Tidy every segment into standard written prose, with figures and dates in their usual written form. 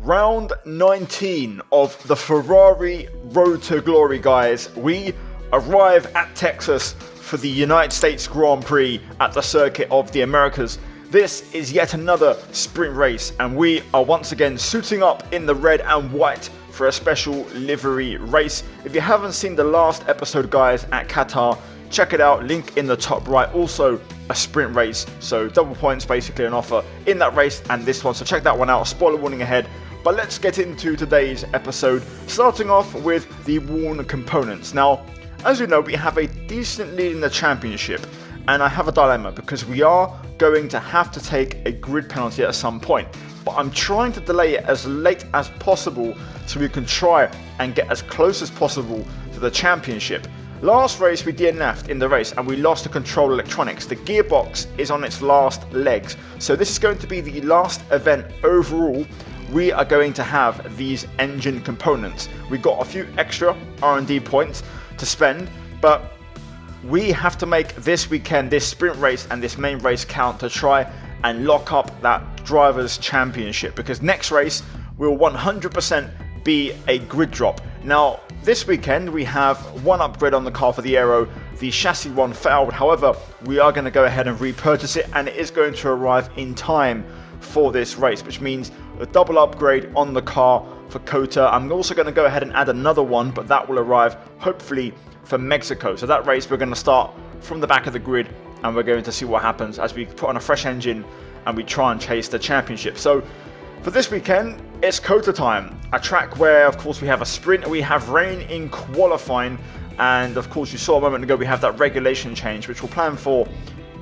Round 19 of the Ferrari Road to Glory, guys. We arrive at Texas for the United States Grand Prix at the Circuit of the Americas. This is yet another sprint race, and we are once again suiting up in the red and white for a special livery race. If you haven't seen the last episode, guys, at Qatar, check it out, link in the top right. Also a sprint race, so double points basically on offer in that race and this one, so check that one out. Spoiler warning ahead. But let's get into today's episode, starting off with the worn components. Now, as you know, we have a decent lead in the championship, and I have a dilemma because we are going to have to take a grid penalty at some point. But I'm trying to delay it as late as possible so we can try and get as close as possible to the championship. Last race we DNF'd in the race and we lost the control electronics. The gearbox is on its last legs. So this is going to be the last event overall. We are going to have these engine components. We got a few extra R&D points to spend, but we have to make this weekend, this sprint race and this main race count to try and lock up that drivers' championship, because next race will 100% be a grid drop. Now, this weekend we have one upgrade on the car for the aero. The chassis one failed, however, we are going to go ahead and repurchase it, and it is going to arrive in time for this race, which means a double upgrade on the car for COTA. I'm also going to go ahead and add another one, but that will arrive hopefully for Mexico. So that race we're going to start from the back of the grid, and we're going to see what happens as we put on a fresh engine and we try and chase the championship. So for this weekend, it's COTA time, a track where of course we have a sprint, we have rain in qualifying, and of course you saw a moment ago we have that regulation change, which we'll plan for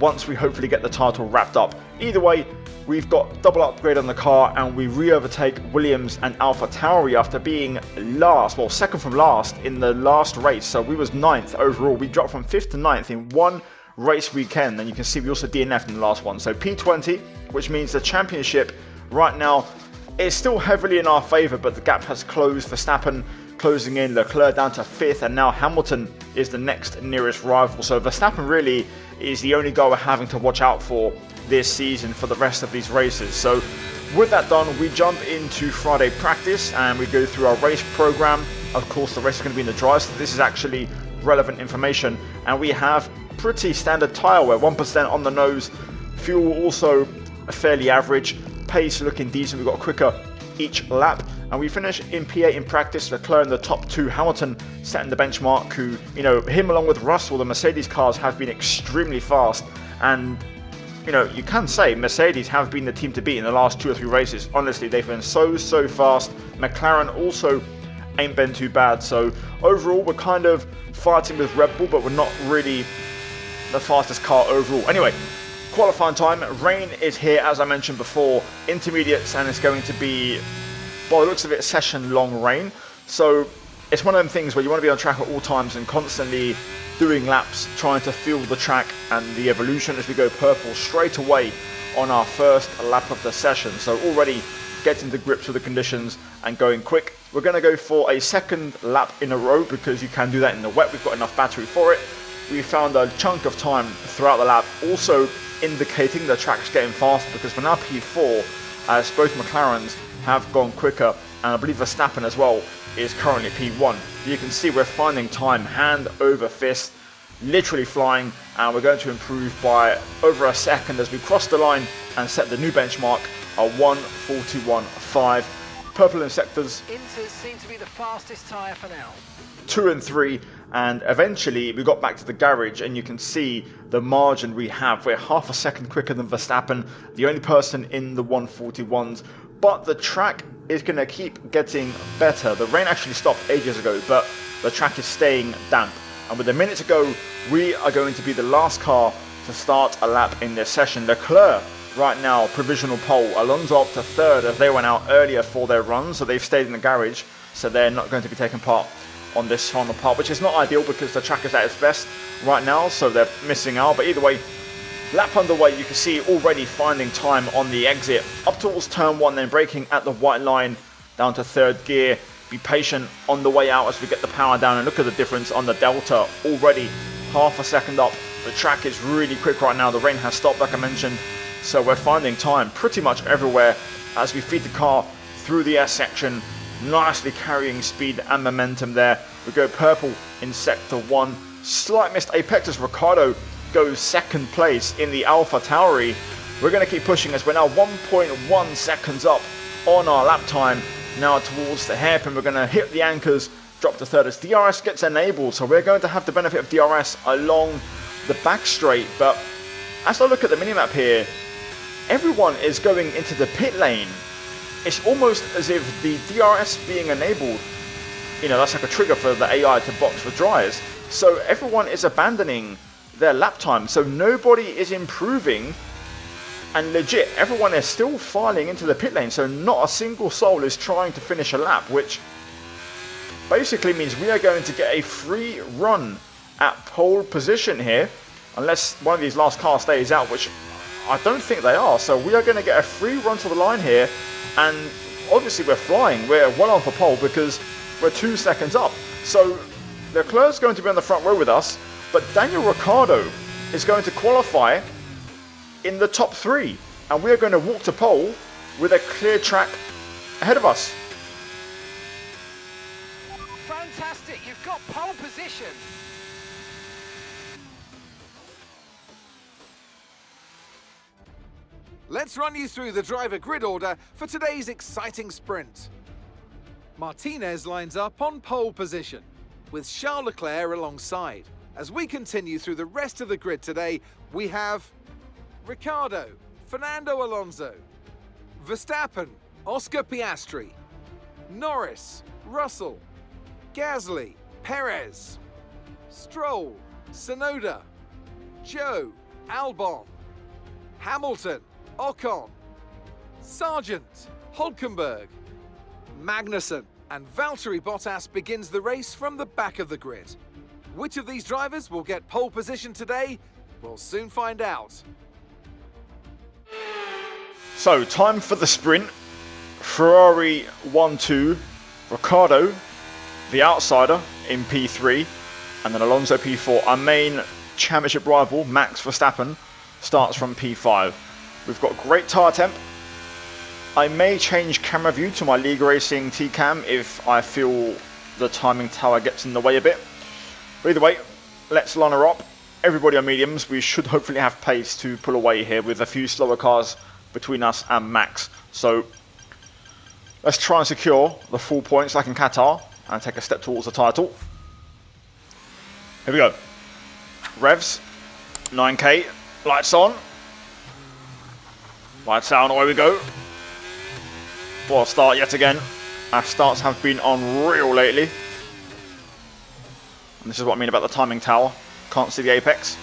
once we hopefully get the title wrapped up. Either way, we've got double upgrade on the car and we re-overtake Williams and AlphaTauri after being last, well, second from last in the last race. So we was 9th overall. We dropped from 5th to 9th in one race weekend, and you can see we also DNF'd in the last one. So P20, which means the championship right now is still heavily in our favour, but the gap has closed. Verstappen closing in, Leclerc down to 5th, and now Hamilton is the next nearest rival. So Verstappen really is the only guy we're having to watch out for this season for the rest of these races. So with that done, we jump into Friday practice and we go through our race program. Of course, the race is going to be in the dry, so this is actually relevant information, and we have pretty standard tyre wear, 1% on the nose. Fuel also fairly average, pace looking decent, we've got quicker each lap, and we finish in P8 in practice. Leclerc in the top 2, Hamilton setting the benchmark, who, you know, him along with Russell, the Mercedes cars have been extremely fast, and you know, you can say Mercedes have been the team to beat in the last 2 or 3 races. Honestly, they've been so fast. McLaren also ain't been too bad. So overall, we're kind of fighting with Red Bull, but we're not really the fastest car overall. Anyway, qualifying time, rain is here as I mentioned before, intermediates, and it's going to be, by the looks of it, session long rain. So it's one of them things where you want to be on track at all times and constantly doing laps, trying to feel the track and the evolution as we go purple straight away on our first lap of the session. So already getting to grips with the conditions and going quick. We're going to go for a second lap in a row because you can do that in the wet. We've got enough battery for it. We found a chunk of time throughout the lap, also indicating the track's getting faster because we're now P4 as both McLarens have gone quicker, and I believe Verstappen as well is currently P1. You can see we're finding time hand over fist, literally flying, and we're going to improve by over a second as we cross the line and set the new benchmark, a 1:41.5. Purple in sectors. Inters seem to be the fastest tyre for now. 2 and 3, and eventually we got back to the garage and you can see the margin we have. We're half a second quicker than Verstappen, the only person in the 141s, but the track is going to keep getting better. The rain actually stopped ages ago, but the track is staying damp, and with a minute to go, we are going to be the last car to start a lap in this session. Leclerc right now provisional pole, Alonso up to 3rd as they went out earlier for their run, so they've stayed in the garage, so they're not going to be taking part on this final part, which is not ideal because the track is at its best right now, so they're missing out. But either way, lap underway, you can see already finding time on the exit up towards turn 1, then braking at the white line down to 3rd gear. Be patient on the way out as we get the power down, and look at the difference on the delta, already half a second up. The track is really quick right now. The rain has stopped, like I mentioned, so we're finding time pretty much everywhere as we feed the car through the S section, nicely carrying speed and momentum there. We go purple in sector 1. Slight missed apex as Ricciardo goes second place in the Alpha Tauri. We're going to keep pushing as we're now 1.1 seconds up on our lap time. Now towards the hairpin, we're going to hit the anchors, drop to third as DRS gets enabled. So we're going to have the benefit of DRS along the back straight. But as I look at the minimap here, everyone is going into the pit lane. It's almost as if the DRS being enabled, you know, that's like a trigger for the AI to box for dryers. So everyone is abandoning their lap time. So nobody is improving. And legit, everyone is still filing into the pit lane. So not a single soul is trying to finish a lap, which basically means we are going to get a free run at pole position here. Unless one of these last cars stays out, which I don't think they are. So we are going to get a free run to the line here. And obviously we're flying. We're well on for pole because we're 2 seconds up. So Leclerc's going to be on the front row with us. But Daniel Ricciardo is going to qualify in the top 3. And we are going to walk to pole with a clear track ahead of us. Fantastic, you've got pole position. Let's run you through the driver grid order for today's exciting sprint. Martinez lines up on pole position, with Charles Leclerc alongside. As we continue through the rest of the grid today, we have Ricciardo, Fernando Alonso, Verstappen, Oscar Piastri, Norris, Russell, Gasly, Perez, Stroll, Tsunoda, Joe, Albon, Hamilton, Ocon, Sargent, Hulkenberg, Magnussen, and Valtteri Bottas begins the race from the back of the grid. Which of these drivers will get pole position today? We'll soon find out. So time for the sprint. Ferrari 1-2, Ricciardo, the outsider, in P3, and then Alonso P4. Our main championship rival, Max Verstappen, starts from P5. We've got great tyre temp. I may change camera view to my League Racing T-Cam if I feel the timing tower gets in the way a bit. But either way, let's line her up. Everybody on mediums. We should hopefully have pace to pull away here with a few slower cars between us and Max. So let's try and secure the 4 points like in Qatar and take a step towards the title. Here we go. Revs, 9k, lights on. Lights out, away we go. What a start yet again. Our starts have been unreal lately. And this is what I mean about the timing tower. Can't see the apex.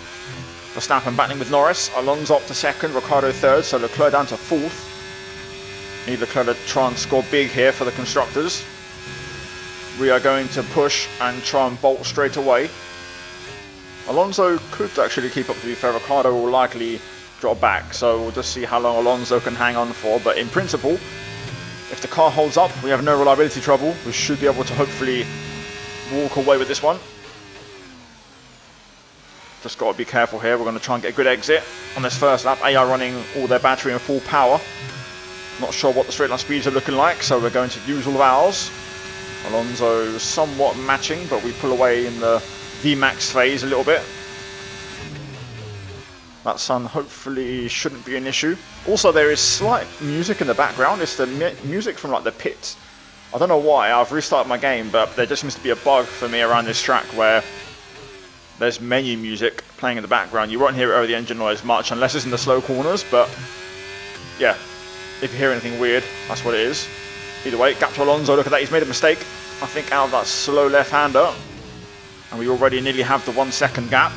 Verstappen battling with Norris. Alonso up to second, Ricciardo third, so Leclerc down to fourth. Need Leclerc to try and score big here for the constructors. We are going to push and try and bolt straight away. Alonso could actually keep up, to be fair. Ricciardo will likely drop back, so we'll just see how long Alonso can hang on for. But in principle, if the car holds up, we have no reliability trouble. We should be able to hopefully walk away with this one. Just got to be careful here. We're going to try and get a good exit on this first lap. AI running all their battery in full power. Not sure what the straight line speeds are looking like, so we're going to use all of ours. Alonso somewhat matching, but we pull away in the VMAX phase a little bit. That sun hopefully shouldn't be an issue. Also, there is slight music in the background. It's the music from like the pits. I don't know why. I've restarted my game, but there just seems to be a bug for me around this track where there's menu music playing in the background. You won't hear it over the engine noise much unless it's in the slow corners, but yeah, if you hear anything weird, that's what it is. Either way, gap to Alonso. Look at that, he's made a mistake. I think out of that slow left-hander. And we already nearly have the 1 second gap.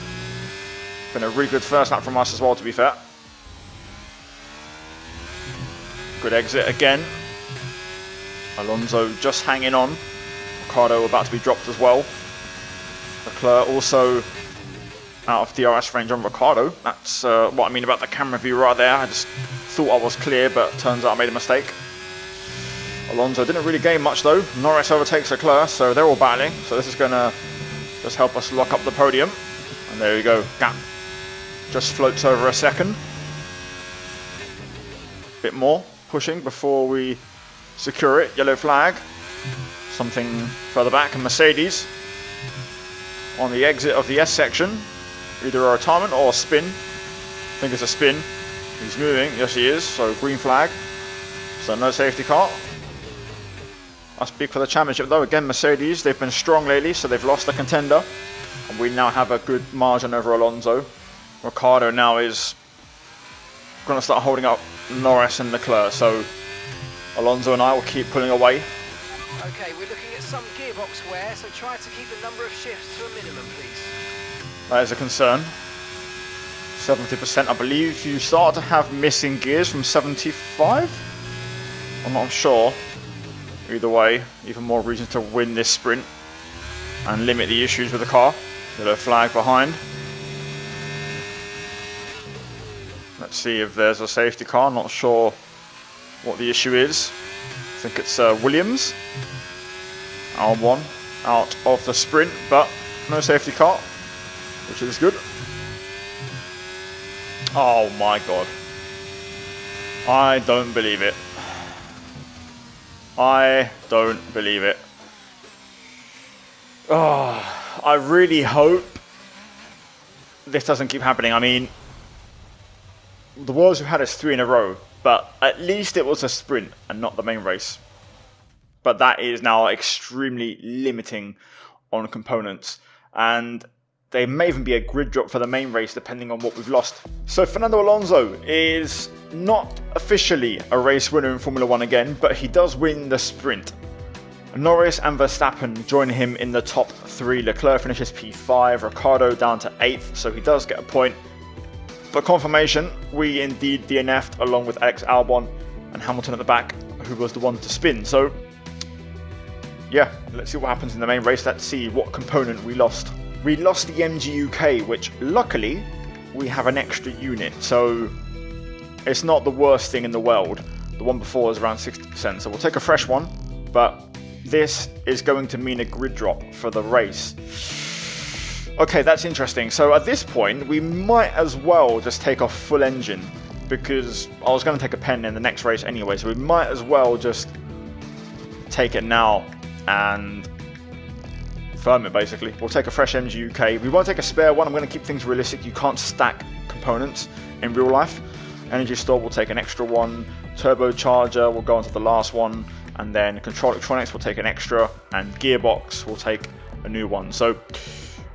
Been a really good first lap from us as well, to be fair. Good exit again. Alonso just hanging on. Ricciardo about to be dropped as well. Leclerc also out of DRS range on Ricciardo. That's what I mean about the camera view right there. I just thought I was clear, but turns out I made a mistake. Alonso didn't really gain much though. Norris overtakes Leclerc, so they're all battling. So this is going to just help us lock up the podium. And there we go. Gap just floats over a second. Bit more pushing before we secure it. Yellow flag. Something further back, and Mercedes on the exit of the S section. Either a retirement or a spin. I think it's a spin. He's moving. Yes, he is. So green flag. So no safety car. That's big for the championship though. Again, Mercedes, they've been strong lately, so they've lost a contender. And we now have a good margin over Alonso. Ricciardo now is going to start holding up Norris and Leclerc. So Alonso and I will keep pulling away. Okay, we're looking at some gearbox wear, so try to keep the number of shifts to a minimum, please. That is a concern. 70%, I believe you start to have missing gears from 75? I'm not sure. Either way, even more reason to win this sprint and limit the issues with the car. Yellow flag behind. Let's see if there's a safety car. Not sure what the issue is. I think it's Williams. Albon out of the sprint, but no safety car, which is good. Oh my god. I don't believe it. I don't believe it. Oh, I really hope this doesn't keep happening. I mean, the worst we've had is 3 in a row, but at least it was a sprint and not the main race. But that is now extremely limiting on components, and there may even be a grid drop for the main race depending on what we've lost. So Fernando Alonso is not officially a race winner in Formula 1 again, but he does win the sprint. Norris and Verstappen join him in the top 3. Leclerc finishes P5, Ricciardo down to 8th, so he does get a point. But confirmation, we indeed DNF'd along with Alex Albon and Hamilton at the back, who was the one to spin. So yeah, let's see what happens in the main race. Let's see what component we lost. We lost the MG UK, which luckily we have an extra unit, so it's not the worst thing in the world. The one before was around 60%, so we'll take a fresh one, but this is going to mean a grid drop for the race. Okay, that's interesting. So at this point, we might as well just take off full engine, because I was going to take a pen in the next race anyway, so we might as well just take it now and firm it basically. We'll take a fresh MG UK. We won't take a spare one. I'm going to keep things realistic. You can't stack components in real life. Energy store will take an extra one. Turbocharger will go onto the last one. And then control electronics will take an extra. And gearbox will take a new one. So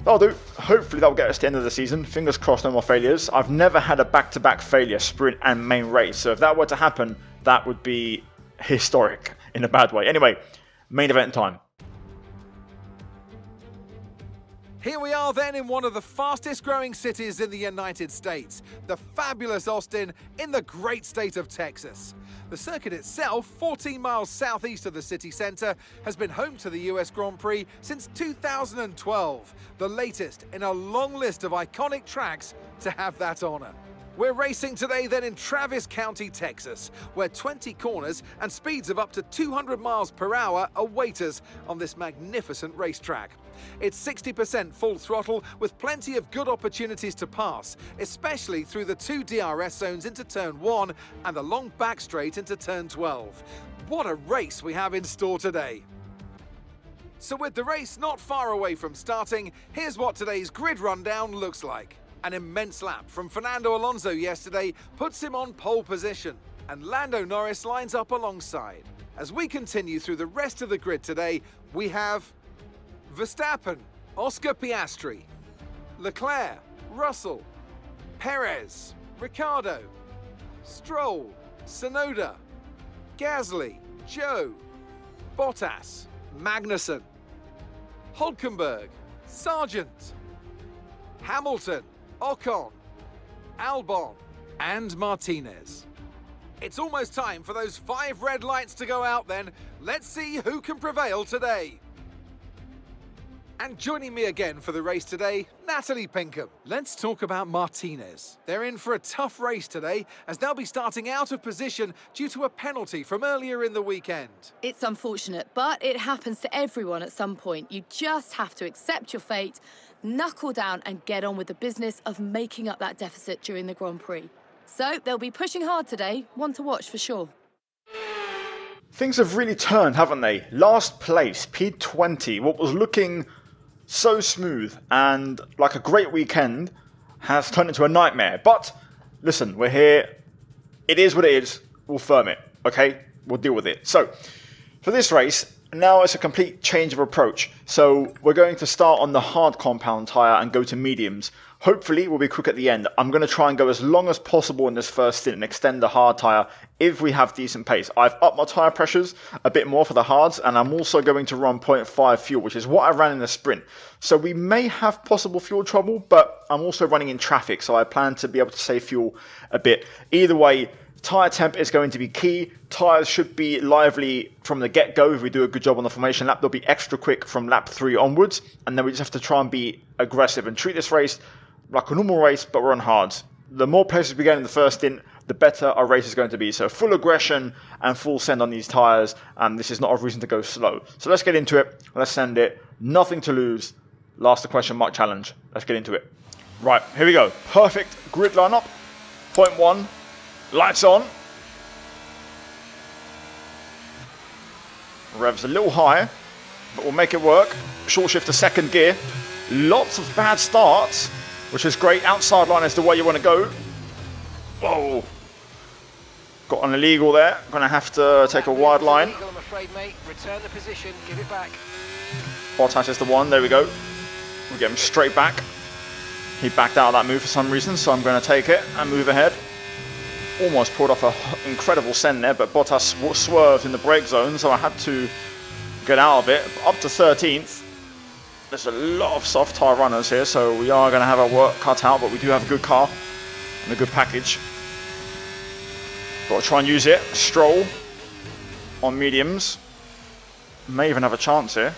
that'll do. Hopefully that'll get us to the end of the season. Fingers crossed, no more failures. I've never had a back-to-back failure, sprint and main race. So if that were to happen, that would be historic in a bad way. Anyway, main event time. Here we are then in one of the fastest growing cities in the United States, the fabulous Austin in the great state of Texas. The circuit itself, 14 miles southeast of the city centre, has been home to the US Grand Prix since 2012, the latest in a long list of iconic tracks to have that honour. We're racing today then in Travis County, Texas, where 20 corners and speeds of up to 200 miles per hour await us on this magnificent racetrack. It's 60% full throttle with plenty of good opportunities to pass, especially through the 2 DRS zones into turn 1 and the long back straight into turn 12. What a race we have in store today. So with the race not far away from starting, here's what today's grid rundown looks like. An immense lap from Fernando Alonso yesterday puts him on pole position, and Lando Norris lines up alongside. As we continue through the rest of the grid today, we have Verstappen, Oscar Piastri, Leclerc, Russell, Perez, Ricciardo, Stroll, Tsunoda, Gasly, Joe, Bottas, Magnussen, Hülkenberg, Sargent, Hamilton, Ocon, Albon, and Martinez. It's almost time for those 5 red lights to go out then. Let's see who can prevail today. And joining me again for the race today, Natalie Pinkham. Let's talk about Martinez. They're in for a tough race today, as they'll be starting out of position due to a penalty from earlier in the weekend. It's unfortunate, but it happens to everyone at some point. You just have to accept your fate, knuckle down and get on with the business of making up that deficit during the Grand Prix. So they'll be pushing hard today, one to watch for sure. Things have really turned, haven't they? Last place, P20, what was looking so smooth and like a great weekend has turned into a nightmare. But listen, we're here. It is what it is. We'll firm it, okay? We'll deal with it. So, for this race, now it's a complete change of approach. So, we're going to start on the hard compound tyre and go to mediums. Hopefully, we'll be quick at the end. I'm going to try and go as long as possible in this first stint and extend the hard tyre if we have decent pace. I've upped my tyre pressures a bit more for the hards, and I'm also going to run 0.5 fuel, which is what I ran in the sprint. So we may have possible fuel trouble, but I'm also running in traffic, so I plan to be able to save fuel a bit. Either way, tyre temp is going to be key. Tyres should be lively from the get-go. If we do a good job on the formation lap, they'll be extra quick from lap 3 onwards, and then we just have to try and be aggressive and treat this race like a normal race, but we're on hards. The more places we get in the first stint, the better our race is going to be. So full aggression and full send on these tyres, and this is not a reason to go slow. So let's get into it. Let's send it. Nothing to lose. Last the question mark challenge. Let's get into it. Right, here we go. Perfect grid lineup. Point 1. Lights on. Revs a little high, but we'll make it work. Short shift to second gear. Lots of bad starts, which is great. Outside line is the way you want to go. Whoa. Got an illegal there. Going to have to take a wide line. Illegal, I'm afraid, mate. Return the position. Give it back. Bottas is the one. There we go. We get him straight back. He backed out of that move for some reason, so I'm going to take it and move ahead. Almost pulled off an incredible send there, but Bottas swerved in the brake zone, so I had to get out of it. Up to 13th. There's a lot of soft tyre runners here, so we are going to have our work cut out, but we do have a good car and a good package. Got to try and use it. Stroll on mediums. May even have a chance here.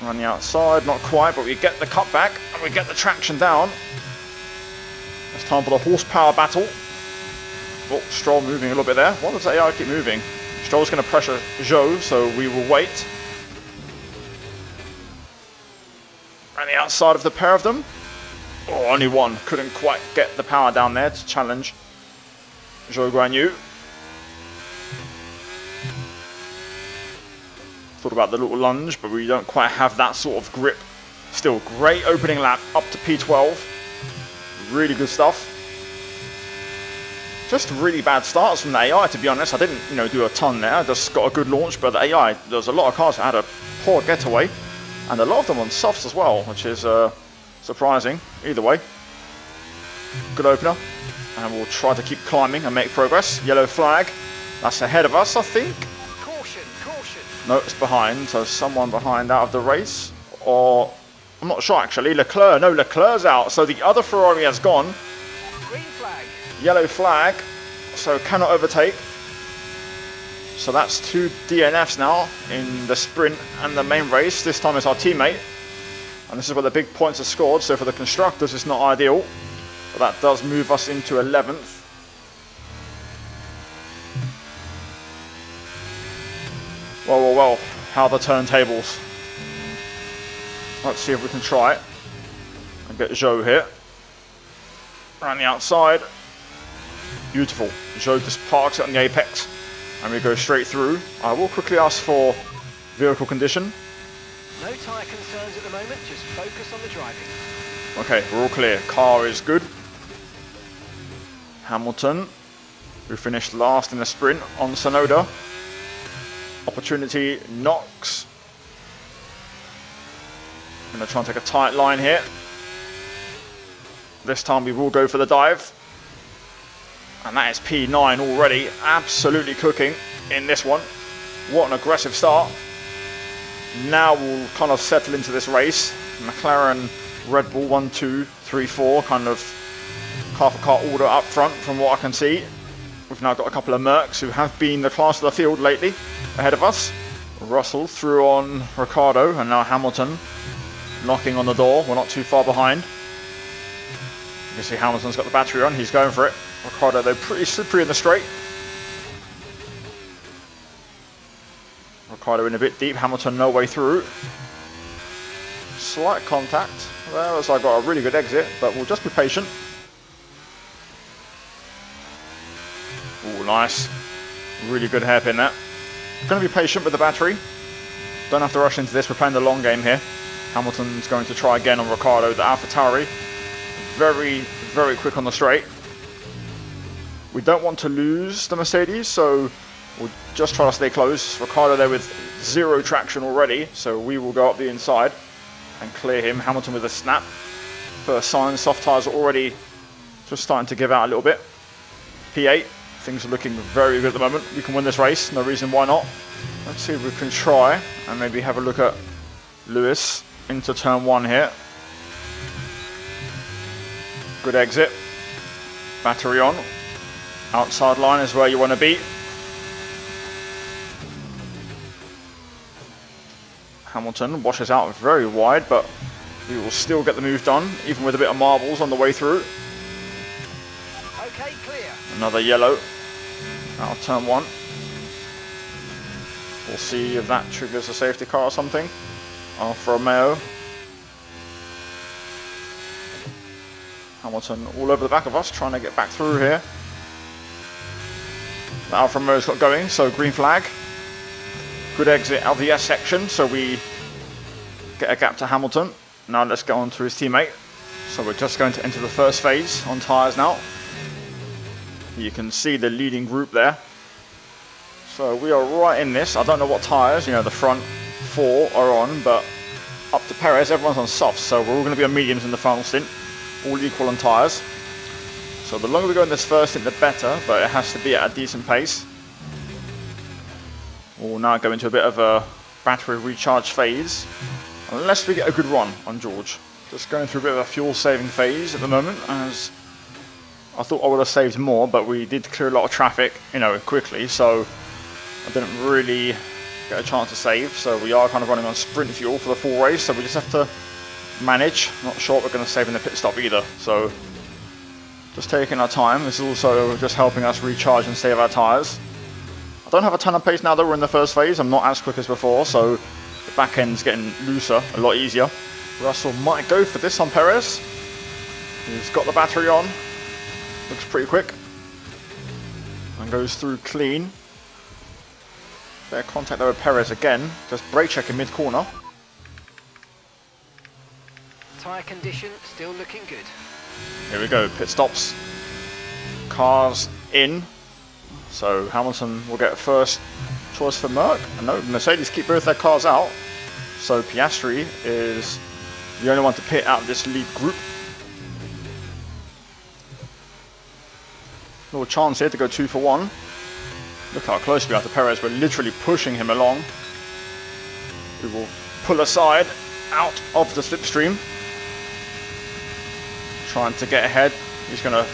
On the outside, not quite, but we get the cut back and we get the traction down. It's time for the horsepower battle. Oh, Stroll moving a little bit there. Why does the AI keep moving? Stroll's going to pressure Zhou, so we will wait. And the outside of the pair of them. Oh, only one. Couldn't quite get the power down there to challenge Zhou Guanyu. Thought about the little lunge, but we don't quite have that sort of grip. Still, great opening lap up to P12. Really good stuff. Just really bad starts from the AI, to be honest. I didn't, do a ton there. I just got a good launch, but the AI, there was a lot of cars that had a poor getaway. And a lot of them on softs as well, which is surprising. Either way, good opener. And we'll try to keep climbing and make progress. Yellow flag. That's ahead of us, I think. Caution, caution. No, it's behind. So someone behind out of the race. Or, I'm not sure actually. Leclerc. No, Leclerc's out. So the other Ferrari has gone. Green flag. Yellow flag. So cannot overtake. So that's 2 DNFs now in the sprint and the main race. This time it's our teammate. And this is where the big points are scored. So for the constructors, it's not ideal. But that does move us into 11th. Well. How are the turntables? Let's see if we can try it. And get Zhou here. Around the outside. Beautiful. Zhou just parks it on the apex. And we go straight through. I will quickly ask for vehicle condition. No tyre concerns at the moment, just focus on the driving. Okay, we're all clear. Car is good. Hamilton, who finished last in the sprint on Sonoda. Opportunity, Knox. I'm going to try and take a tight line here. This time we will go for the dive. And that is P9 already, absolutely cooking in this one. What an aggressive start. Now we'll kind of settle into this race. McLaren, Red Bull 1, 2, 3, 4, kind of car for car order up front from what I can see. We've now got a couple of Mercs who have been the class of the field lately ahead of us. Russell through on Ricciardo and now Hamilton knocking on the door. We're not too far behind. You can see Hamilton's got the battery on, he's going for it. Ricciardo though pretty slippery in the straight. Ricciardo in a bit deep, Hamilton no way through. Slight contact there as I got a really good exit, but we'll just be patient. Ooh, nice. Really good hairpin there. going to be patient with the battery. Don't have to rush into this. We're playing the long game here. Hamilton's going to try again on Ricciardo, the AlphaTauri. Very, very quick on the straight. We don't want to lose the Mercedes, so we'll just try to stay close. Ricciardo there with 0 traction already, so we will go up the inside and clear him. Hamilton with a snap. First sign, soft tyres are already just starting to give out a little bit. P8, things are looking very good at the moment. We can win this race, no reason why not. Let's see if we can try and maybe have a look at Lewis into turn 1 here. Good exit. Battery on. Outside line is where you want to be. Hamilton washes out very wide, but we will still get the move done, even with a bit of marbles on the way through. Okay, clear. Another yellow out of turn 1. We'll see if that triggers a safety car or something. Alfa Romeo. Hamilton all over the back of us, trying to get back through here. The Alfa Romeo's got going, so green flag. Good exit out of the S section, so we get a gap to Hamilton. Now let's go on to his teammate. So we're just going to enter the first phase on tyres now. You can see the leading group there. So we are right in this. I don't know what tyres, you know, the front 4 are on, but up to Perez, everyone's on softs, so we're all going to be on mediums in the final stint. All equal on tyres. So the longer we go in this first stint, the better, but it has to be at a decent pace. We'll now go into a bit of a battery recharge phase, unless we get a good run on George. Just going through a bit of a fuel saving phase at the moment, as I thought I would have saved more, but we did clear a lot of traffic, you know, quickly, so I didn't really get a chance to save. So we are kind of running on sprint fuel for the full race, so we just have to manage. Not sure what we're going to save in the pit stop either, so just taking our time. This is also just helping us recharge and save our tyres. I don't have a ton of pace now that we're in the first phase. I'm not as quick as before, so the back end's getting looser, a lot easier. Russell might go for this on Perez. He's got the battery on. Looks pretty quick. And goes through clean. Fair contact there with Perez again. Just brake checking mid-corner. Tyre condition still looking good. Here we go, pit stops. Cars in. So Hamilton will get first choice for Merc. And no, Mercedes keep both their cars out. So Piastri is the only one to pit out of this lead group. Little chance here to go 2 for 1. Look how close we are to Perez. We're literally pushing him along. We will pull aside out of the slipstream. Trying to get ahead. He's going to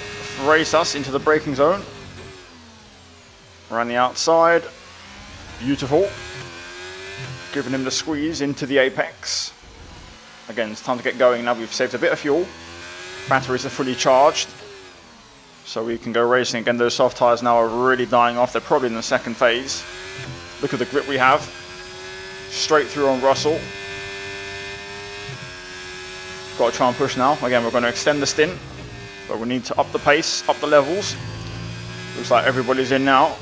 race us into the braking zone. Around the outside. Beautiful. Giving him the squeeze into the apex. Again, it's time to get going now. We've saved a bit of fuel. Batteries are fully charged. So we can go racing again. Those soft tyres now are really dying off. They're probably in the second phase. Look at the grip we have. Straight through on Russell. Got to try and push now. Again, we're going to extend the stint. But we need to up the pace, up the levels. Looks like everybody's in now.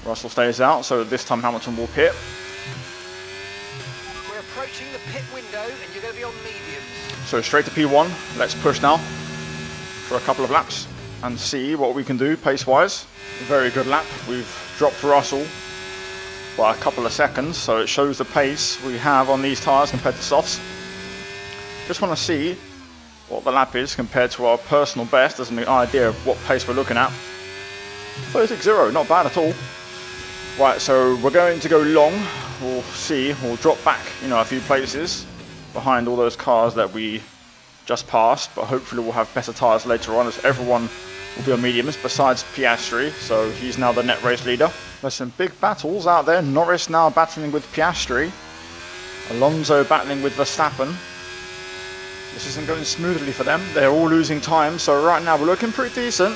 Russell stays out, so this time Hamilton will pit. We're approaching the pit window and you're going to be on mediums. So straight to P1. Let's push now for a couple of laps and see what we can do pace-wise. Very good lap. We've dropped Russell by a couple of seconds, so it shows the pace we have on these tyres compared to softs. Just want to see what the lap is compared to our personal best as an idea of what pace we're looking at. 36.0, not bad at all. Right, so we're going to go long. We'll see, we'll drop back, a few places behind all those cars that we just passed, but hopefully we'll have better tyres later on as everyone will be on mediums besides Piastri, so he's now the net race leader. There's some big battles out there. Norris now battling with Piastri. Alonso battling with Verstappen. This isn't going smoothly for them. They're all losing time, so right now we're looking pretty decent.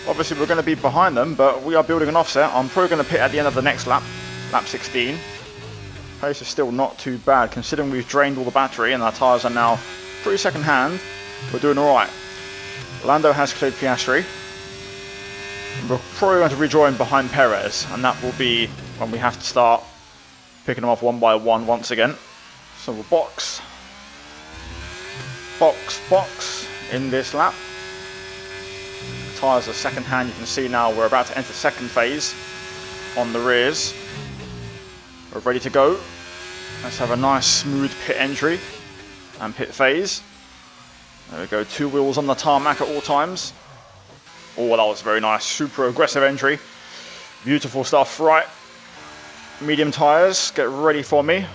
Obviously we're going to be behind them, but we are building an offset. I'm probably going to pit at the end of the next lap, lap 16. Pace is still not too bad, considering we've drained all the battery and our tyres are now pretty second hand. We're doing alright. Lando has cleared Piastri. We're probably going to rejoin behind Perez, and that will be when we have to start picking them off one by one once again. So we'll box, in this lap. Tyres are second hand. You can see now we're about to enter second phase on the rears. We're ready to go. Let's have a nice smooth pit entry and pit phase. There we go, 2 wheels on the tarmac at all times. Oh, that was very nice. Super aggressive entry. Beautiful stuff. Right. Medium tyres. Get ready for me.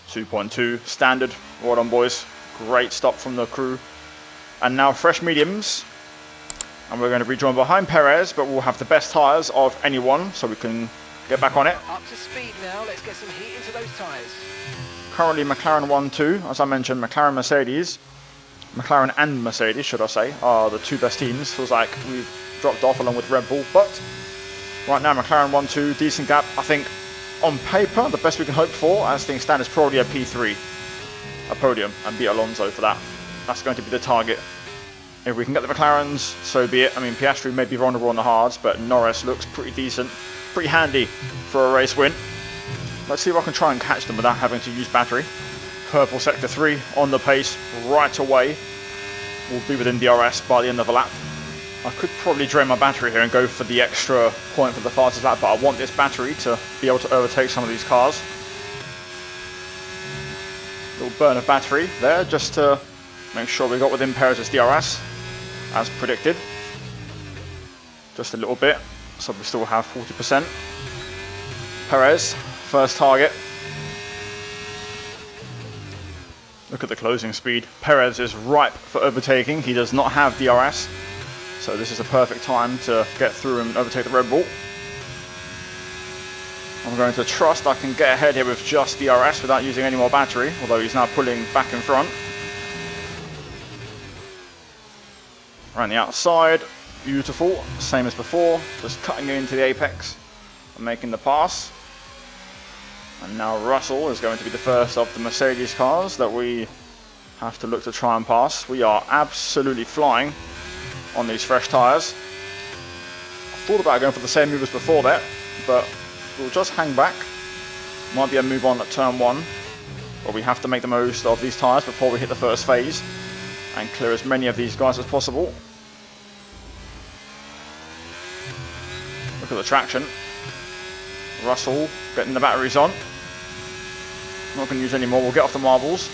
2.2 standard. Well done, boys. Great stop from the crew. And now fresh mediums. And we're going to rejoin behind Perez, but we'll have the best tyres of anyone, so we can get back on it. Up to speed now. Let's get some heat into those tyres. Currently McLaren 1-2. As I mentioned, McLaren and Mercedes, should I say, are the 2 best teams. Feels like we've dropped off along with Red Bull, but right now McLaren 1-2, decent gap. I think on paper the best we can hope for, as things stand, is probably a P3, a podium, and beat Alonso for that. That's going to be the target. If we can get the McLarens, so be it. I mean, Piastri may be vulnerable on the hards, but Norris looks pretty decent, pretty handy for a race win. Let's see if I can try and catch them without having to use battery. Purple sector 3 on the pace right away. We'll be within DRS by the end of the lap. I could probably drain my battery here and go for the extra point for the fastest lap, but I want this battery to be able to overtake some of these cars. Little burn of battery there just to make sure we got within Perez's DRS as predicted. Just a little bit, so we still have 40%. Perez, first target. Look at the closing speed. Perez is ripe for overtaking. He does not have DRS, so this is a perfect time to get through and overtake the Red Bull. I'm going to trust I can get ahead here with just DRS without using any more battery, although he's now pulling back in front. Around the outside, beautiful, same as before, just cutting into the apex and making the pass. And now Russell is going to be the first of the Mercedes cars that we have to look to try and pass. We are absolutely flying on these fresh tyres. I thought about going for the same move as before there, but we'll just hang back. Might be a move on at turn 1, but we have to make the most of these tyres before we hit the first phase and clear as many of these guys as possible. Look at the traction. Russell getting the batteries on. Not going to use any more, we'll get off the marbles.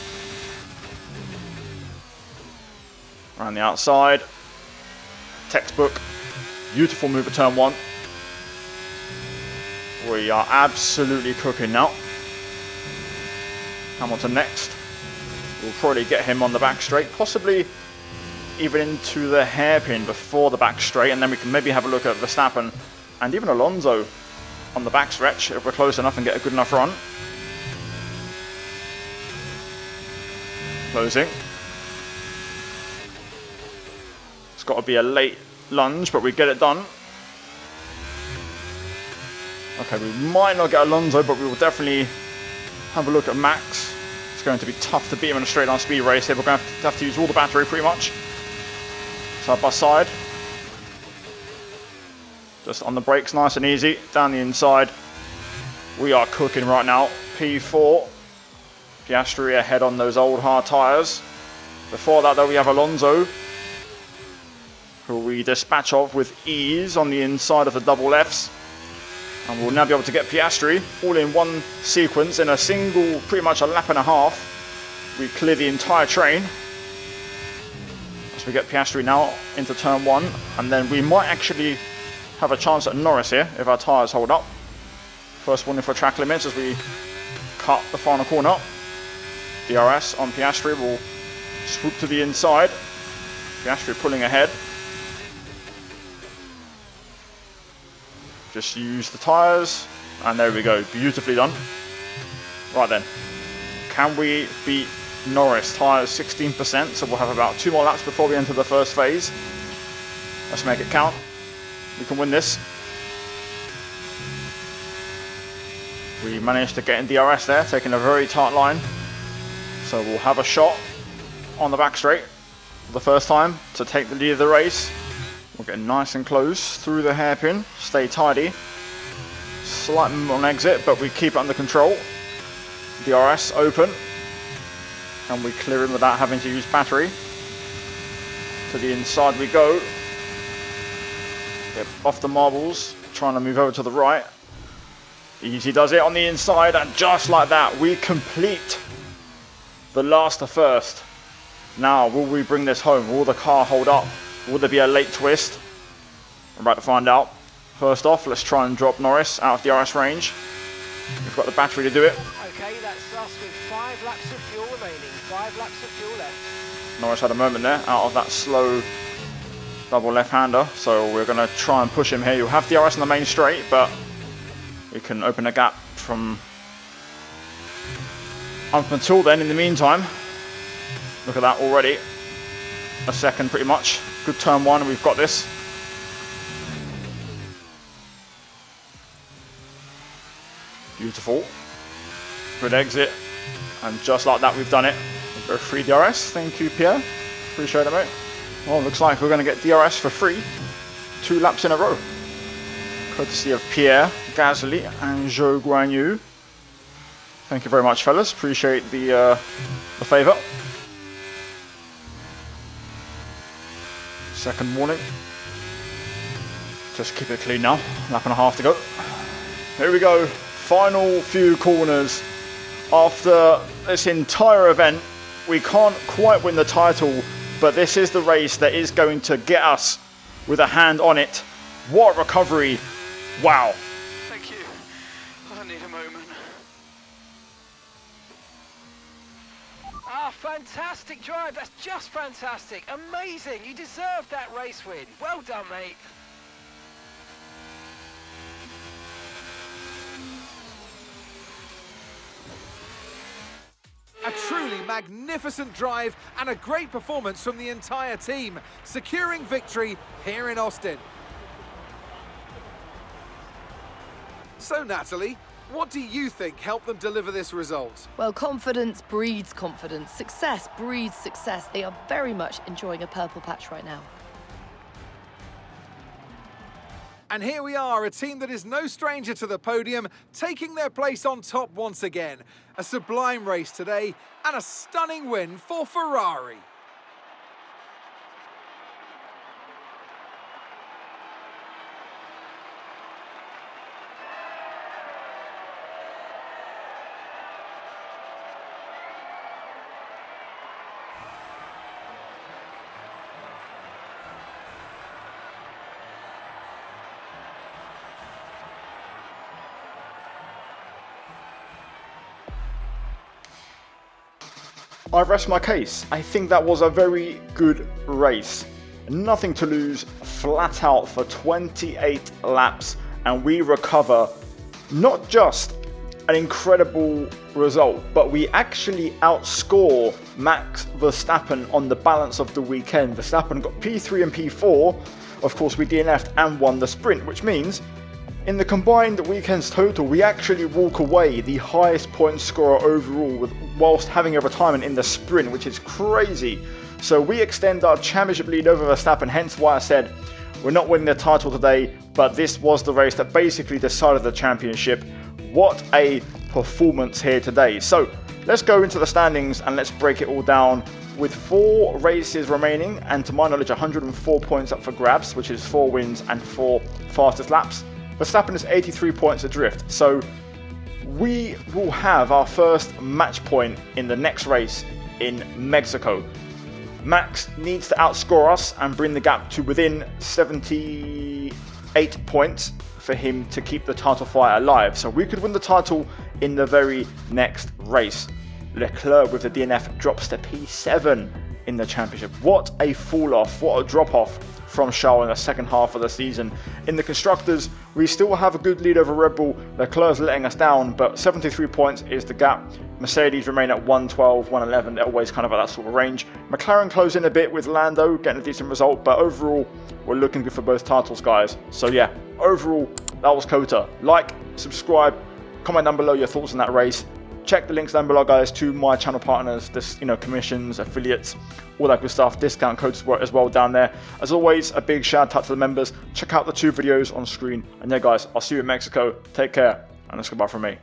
Around the outside. Textbook. Beautiful move at turn 1. We are absolutely cooking now. Hamilton next. We'll probably get him on the back straight, possibly even into the hairpin before the back straight, and then we can maybe have a look at Verstappen and even Alonso on the back stretch if we're close enough and get a good enough run. Closing. It's got to be a late lunge, but we get it done. Okay, we might not get Alonso, but we will definitely have a look at Max. It's going to be tough to beat him in a straight-line speed race here. We're going to have to use all the battery pretty much. Side by side. Just on the brakes, nice and easy. Down the inside. We are cooking right now. P4. Piastri ahead on those old hard tyres. Before that, though, we have Alonso, who we dispatch of with ease on the inside of the double Fs. And we'll now be able to get Piastri all in one sequence in a single, pretty much a lap and a half. We clear the entire train. As we get Piastri now into turn 1. And then we might actually have a chance at Norris here if our tyres hold up. First warning for track limits as we cut the final corner. DRS on Piastri will swoop to the inside. Piastri pulling ahead. Just use the tyres, and there we go, beautifully done. Right then, can we beat Norris? Tyres 16%, so we'll have about 2 more laps before we enter the first phase. Let's make it count. We can win this. We managed to get in DRS there, taking a very tight line. So we'll have a shot on the back straight for the first time to take the lead of the race. We're getting nice and close through the hairpin. Stay tidy. Slight movement on exit, but we keep it under control. DRS open. And we clear in without having to use battery. To the inside we go. Get off the marbles. Trying to move over to the right. Easy does it on the inside, and just like that, we complete the last to first. Now, will we bring this home? Will the car hold up? Will there be a late twist? We're about to find out. First off, let's try and drop Norris out of DRS range. We've got the battery to do it. Okay, that's us with 5 laps of fuel remaining. 5 laps of fuel left. Norris had a moment there out of that slow double left-hander, so we're going to try and push him here. You'll have DRS in the main straight, but we can open a gap from up until then. In the meantime, look at that already. A second pretty much. Good turn one, and we've got this. Beautiful. Good exit. And just like that, we've done it. We'll go free DRS. Thank you, Pierre. Appreciate it, mate. Well, looks like we're going to get DRS for free 2 laps in a row. Courtesy of Pierre, Gasly, and Zhou Guanyu. Thank you very much, fellas. Appreciate the favour. Second warning. Just keep it clean now. Lap and a half to go. Here we go. Final few corners. After this entire event, we can't quite win the title, but this is the race that is going to get us with a hand on it. What a recovery. Wow. Thank you. I need a moment. Ah, fantastic drive. That's just fantastic. Amazing. You deserved that race win. Well done, mate. A truly magnificent drive and a great performance from the entire team, securing victory here in Austin. So, Natalie, what do you think helped them deliver this result? Well, confidence breeds confidence. Success breeds success. They are very much enjoying a purple patch right now. And here we are, a team that is no stranger to the podium, taking their place on top once again. A sublime race today and a stunning win for Ferrari. I rest my case. I think that was a very good race. Nothing to lose, flat out for 28 laps, and we recover not just an incredible result, but we actually outscore Max Verstappen on the balance of the weekend. Verstappen got P3 and P4. Of course, we DNF'd and won the sprint, which means in the combined weekend's total, we actually walk away the highest point scorer overall whilst having a retirement in the sprint, which is crazy. So we extend our championship lead over Verstappen, hence why I said we're not winning the title today, but this was the race that basically decided the championship. What a performance here today. So let's go into the standings and let's break it all down. With 4 races remaining, and to my knowledge 104 points up for grabs, which is 4 wins and 4 fastest laps. Verstappen is 83 points adrift, so we will have our first match point in the next race in Mexico. Max needs to outscore us and bring the gap to within 78 points for him to keep the title fight alive. So we could win the title in the very next race. Leclerc with the DNF drops to P7 in the championship. What a fall off, what a drop off from Charles in the second half of the season. In the Constructors, we still have a good lead over Red Bull. Leclerc's letting us down, but 73 points is the gap. Mercedes remain at 112, 111, they're always kind of at that sort of range. McLaren close in a bit with Lando, getting a decent result, but overall, we're looking good for both titles, guys. So yeah, overall, that was COTA. Like, subscribe, comment down below your thoughts on that race. check the links down below, guys, to my channel partners, this, you know, commissions, affiliates, all that good stuff, discount codes as well down there. As always, a big shout out to the members. Check out the 2 videos on screen. And yeah, guys, I'll see you in Mexico. Take care, and that's goodbye from me.